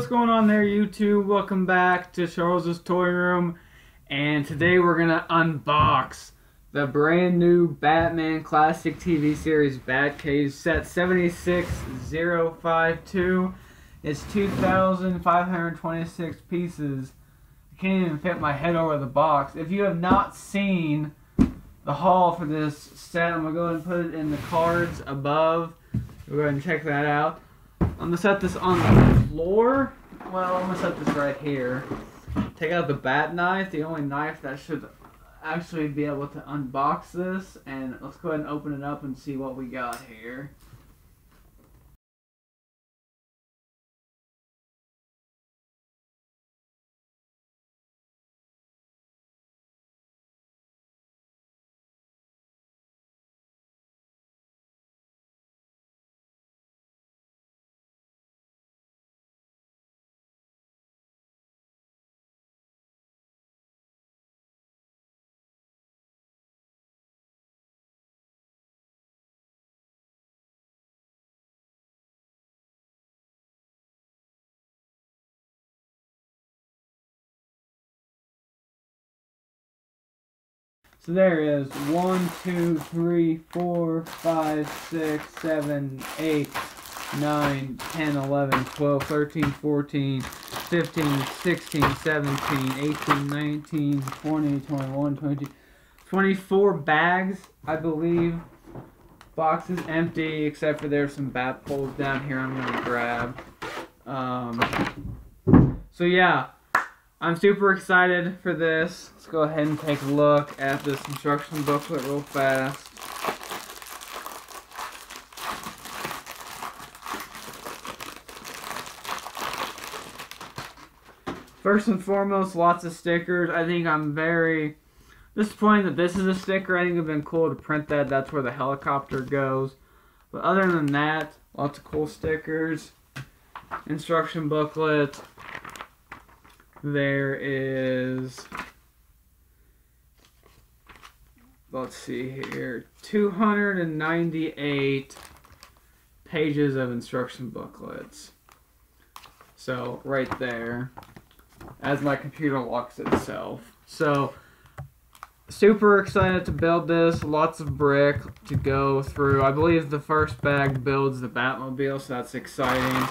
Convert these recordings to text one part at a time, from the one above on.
going on there, YouTube? Welcome back to Charles's Toy Room, and today we're gonna unbox the brand new Batman classic TV series Batcave set 76052. It's 2,526 pieces. I can't even fit my head over the box. If you have not seen the haul for this set, I'm gonna go ahead and put it in the cards above. We'll go ahead and check that out. I'm gonna set this on the floor. Well, I'm gonna set this right here. Take out the bat knife, the only knife that should actually be able to unbox this, and let's go ahead and open it up and see what we got here. So there is 1, 2, 3, 4, 5, 6, 7, 8, 9, 10, 11, 12, 13, 14, 15, 16, 17, 18, 19, 20, 21, 22, 24 bags, I believe. Boxes empty, except for there's some bat poles down here I'm going to grab. So yeah. I'm super excited for this. Let's go ahead and take a look at this instruction booklet real fast. First and foremost, lots of stickers. I think I'm very disappointed that this is a sticker. I think it would have been cool to print that. That's where the helicopter goes. But other than that, lots of cool stickers. Instruction booklet. There is, let's see here, 298 pages of instruction booklets. So, right there, as my computer locks itself. So, super excited to build this. Lots of brick to go through. I believe the first bag builds the Batmobile, so that's exciting.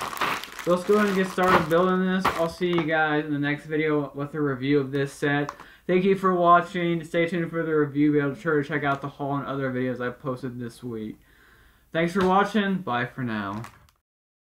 So let's go ahead and get started building this. I'll see you guys in the next video with a review of this set. Thank you for watching. Stay tuned for the review. Be sure to check out the haul and other videos I've posted this week. Thanks for watching. Bye for now.